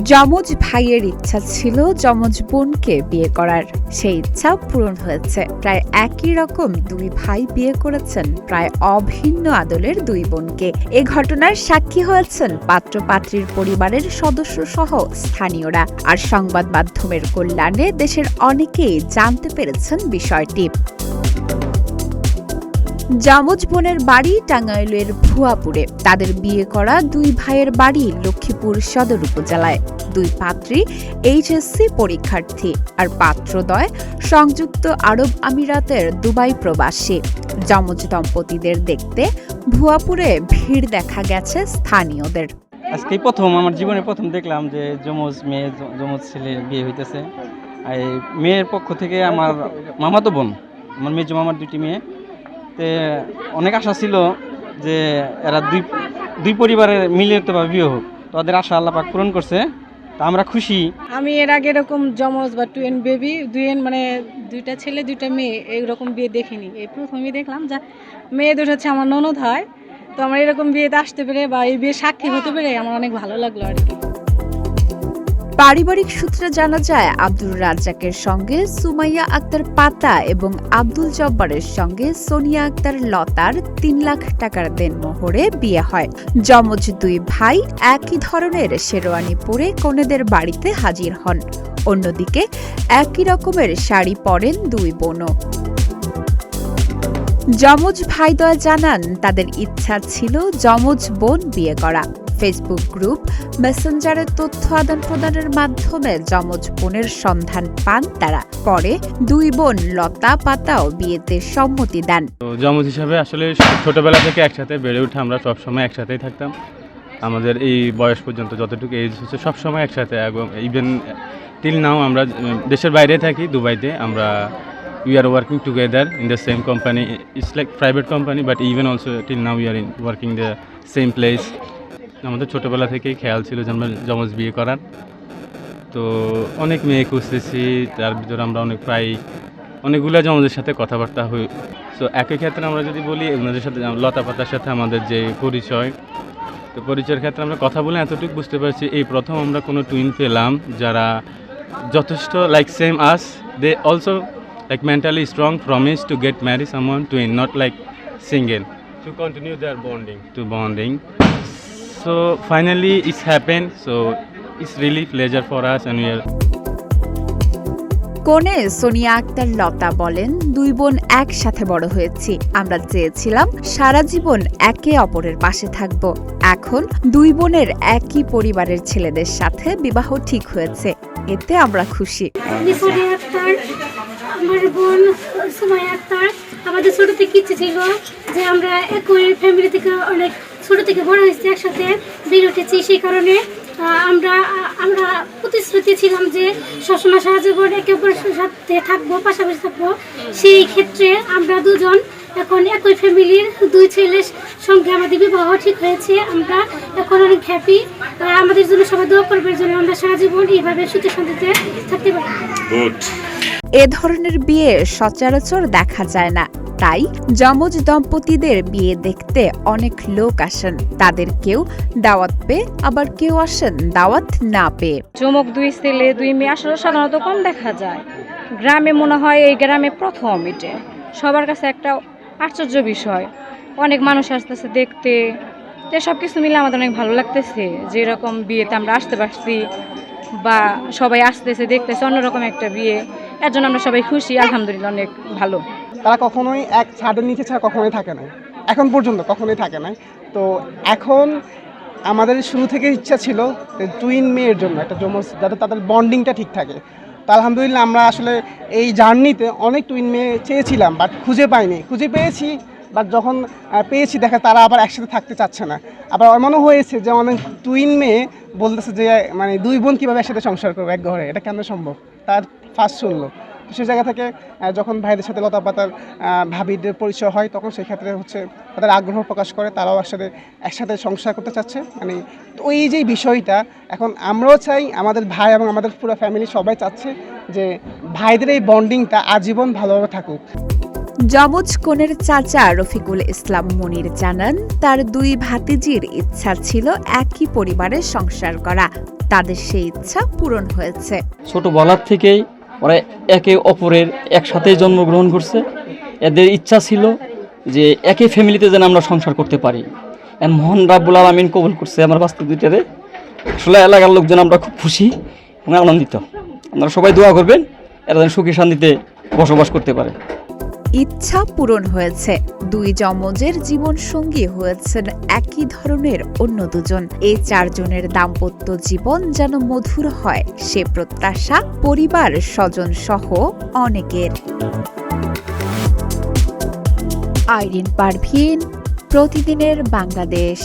যমজ ভাইয়ের ইচ্ছা ছিল যমজ বোনকে বিয়ে করার। সেই ইচ্ছা পূরণ হয়েছে। প্রায় একই রকম দুই ভাই বিয়ে করেছেন প্রায় অভিন্ন আদলের দুই বোনকে। এ ঘটনার সাক্ষী হয়েছেন পাত্র পাত্রীর পরিবারের সদস্য সহ স্থানীয়রা। আর সংবাদ মাধ্যমের কল্যাণে দেশের অনেকেই জানতে পেরেছেন বিষয়টি। যমজ বোনের বাড়ি টাঙ্গাইলের ভুয়াপুরে। তাদের বিয়ে করা দুই ভাইয়ের বাড়ি লক্ষ্মীপুর সদর উপজেলায়। দুই পাত্রী এইচএসসি পরীক্ষার্থী, আর পাত্রদ্বয় সংযুক্ত আরব আমিরাতের দুবাই প্রবাসী। যমজ দম্পতিদের দেখতে ভুয়াপুরে ভিড় দেখা গেছে স্থানীয়দের। আজকে প্রথম আমার জীবনে প্রথম দেখলাম যে যমজ মেয়ে যমজ ছেলে বিয়ে হইতেছে। এই মেয়ের পক্ষ থেকে আমার মামাতো বোন, আমার মেজো মামার দুটি মেয়ে। অনেক আশা ছিল যে এরা দুই পরিবারের মিলিতভাবে বিয়ে হোক। তাদের আশা আল্লাহ পাক পূরণ করছে, তা আমরা খুশি। আমি এর আগে এরকম যমজ বা টুয়েন বেবি মানে দুইটা ছেলে দুইটা মেয়ে এইরকম বিয়ে দেখিনি। এই প্রথমই দেখলাম যা মেয়ে দুটো হচ্ছে আমার ননদ হয়। তো আমার এরকম বিয়েতে আসতে পেরে বা এই বিয়ে সাক্ষী হতে পেরে আমার অনেক ভালো লাগলো আর কি। পারিবারিক সূত্রে জানা যায় আব্দুর রাজ্জাকের সঙ্গে সুমাইয়া আক্তার পাতা এবং আব্দুল জব্বারের সঙ্গে সোনিয়া আক্তার লতার ৩ লাখ টাকার দেনমোহরে বিয়ে হয়। যমজ দুই ভাই একই ধরনের শেরওয়ানি পরে কনেদের বাড়িতে হাজির হন। অন্যদিকে একই রকমের শাড়ি পরেন দুই বোনও। যমজ ভাইদ্বয় জানান তাদের ইচ্ছা ছিল যমজ বোন বিয়ে করা। ফেসবুক গ্রুপ মেসেঞ্জারে তথ্য আদান প্রদানের মাধ্যমে যমজ বোনের সন্ধান পান তারা। পরে দুই বোন লতা পাতাও বিয়েতে সম্মতি দেন। যমজ হিসাবে আসলে ছোটবেলা থেকে একসাথে বেড়ে উঠে আমরা সবসময় একসাথেই থাকতাম। আমাদের এই বয়স পর্যন্ত যতটুকু এজ হচ্ছে সবসময় একসাথে, এবং ইভেন টিল নাও আমরা দেশের বাইরে থাকি, দুবাইতে। আমরা we are working together in the same company. It's like private company, but even also till now we are working the same place. আমাদের ছোটোবেলা থেকেই খেয়াল ছিল যে আমরা যমজ বিয়ে করার। তো অনেক মেয়ে খুঁজতেছি, তার ভিতরে আমরা অনেকগুলো যমজের সাথে কথাবার্তা হই। সো একই ক্ষেত্রে আমরা যদি বলি, ওনাদের সাথে লতা পাতার সাথে আমাদের যে পরিচয়, তো পরিচয়ের ক্ষেত্রে আমরা কথা বলে এতটুকু বুঝতে পারছি এই প্রথম আমরা কোনো টুইন পেলাম যারা যথেষ্ট like same us. They also like mentally strong, promise to get marry someone twin, not like single, to continue their bonding. So finally it's happened, so it's really pleasure for us, and we are কোনে সোনিয়া আক্তার লতা বলেন, দুই বোন একসাথে বড় হয়েছি। আমরা চেয়েছিলাম সারা জীবন একে অপরের পাশে থাকব। এখন দুই বোনের একই পরিবারের ছেলেদের সাথে বিবাহ ঠিক হয়েছে, এতে আমরা খুশি। আমার বোন সুমাইয়া আক্তার, আমাদের ছোট থেকে ইচ্ছে ছিল যে আমরা একই ফ্যামিলি থেকে অনেক ছোট থেকে বড় হয়েছি, একসাথে বেড়ে উঠেছি। সেই কারণে আমরা প্রতিশ্রুতি ছিলাম যে সবসময় সারা জীবন একে অপরের সাথে থাকবো, পাশাপাশি থাকবো। সেই ক্ষেত্রে আমরা দুজন এখন একই ফ্যামিলির দুই ছেলের সঙ্গে আমাদের বিবাহ ঠিক হয়েছে। আমরা এখন অনেক হ্যাপি। আমাদের জন্য সবাই দোয়া করবার জন্য আমরা সারা জীবন এইভাবে সুখে শান্তিতে থাকতে পারি। এ ধরনের বিয়ে সচরাচর দেখা যায় না, তাই যমজ দম্পতিদের বিয়ে দেখতে অনেক লোক আসেন। তাদের কেউ দাওয়াত পেয়ে, আবার কেউ আসেন দাওয়াত না পেয়ে। চমক দুই ছেলে দুই মেয়ে আসলে সাধারণত কম দেখা যায়। গ্রামে মনে হয় এই গ্রামে প্রথম, এটা সবার কাছে একটা আশ্চর্য বিষয়। অনেক মানুষ আসতেছে দেখতে, সব কিছু মিলে আমাদের অনেক ভালো লাগতেছে যে এরকম বিয়েতে আমরা আসতে পারছি, বা সবাই আসতেছে দেখতেছে অন্যরকম একটা বিয়ে। এর জন্য আমরা সবাই খুশি, আলহামদুলিল্লাহ অনেক ভালো। তারা কখনোই এক ছাদের নিচে ছাড়া কখনোই থাকে না, এখন পর্যন্ত কখনোই থাকে না। তো এখন আমাদের শুরু থেকে ইচ্ছা ছিল টুইন মেয়ের জন্য একটা যমজ, যাতে তাদের বন্ডিংটা ঠিক থাকে। তো আলহামদুলিল্লাহ আমরা আসলে এই জার্নিতে অনেক টুইন মেয়ে চেয়েছিলাম, বাট খুঁজে পাইনি। খুঁজে পেয়েছি, বাট যখন পেয়েছি দেখা তারা আবার একসাথে থাকতে চাচ্ছে না। আবার এমনও হয়েছে যে অনেক টুইন মেয়ে বলতেছে যে মানে দুই বোন কীভাবে একসাথে সংসার করবো এক ঘরে, এটা কেন সম্ভব, তার ফার্স্ট শুনলো। তো সেই জায়গা থেকে যখন ভাইদের সাথে লতা পাতার ভাবিদের পরিচয় হয়, তখন সেই ক্ষেত্রে হচ্ছে তাদের আগ্রহ প্রকাশ করে, তারাও একসাথে সংসার করতে চাচ্ছে। মানে তো ওই যে বিষয়টা এখন আমরাও চাই, আমাদের ভাই এবং আমাদের পুরো ফ্যামিলি সবাই চাচ্ছে যে ভাইদের এই বন্ডিংটা আজীবন ভালোভাবে থাকুক। যমজ কনের চাচা রফিকুল ইসলাম মনির জানান, তার 2 ভাতিজির ইচ্ছা ছিল একই পরিবারে সংসার করা। তাদের সেই ইচ্ছা পূরণ হয়েছে। ছোটবেলার থেকেই ওরা একে অপরের একসাথে জন্মগ্রহণ করছে। এদের ইচ্ছা ছিল যে একই ফ্যামিলিতে যেন আমরা সংসার করতে পারি। মহান রাব্বুল আলামিন কবুল করছে আমার বাস্তব দুইটারে। আসলে এলাকার লোকজন আমরা খুব খুশি এবং আনন্দিত। আপনারা সবাই দোয়া করবেন এরা যেন সুখী শান্তিতে বসবাস করতে পারে। ইচ্ছা পূরণ হয়েছে। 2 যমজের জীবন সঙ্গী হয়েছেন একই ধরনের অন্য 2 জন। এই 4 জনের দাম্পত্য জীবন যেন মধুর হয়, সে প্রত্যাশা পরিবার স্বজন সহ অনেকের। আইরিন পারভিন, প্রতিদিনের বাংলাদেশ।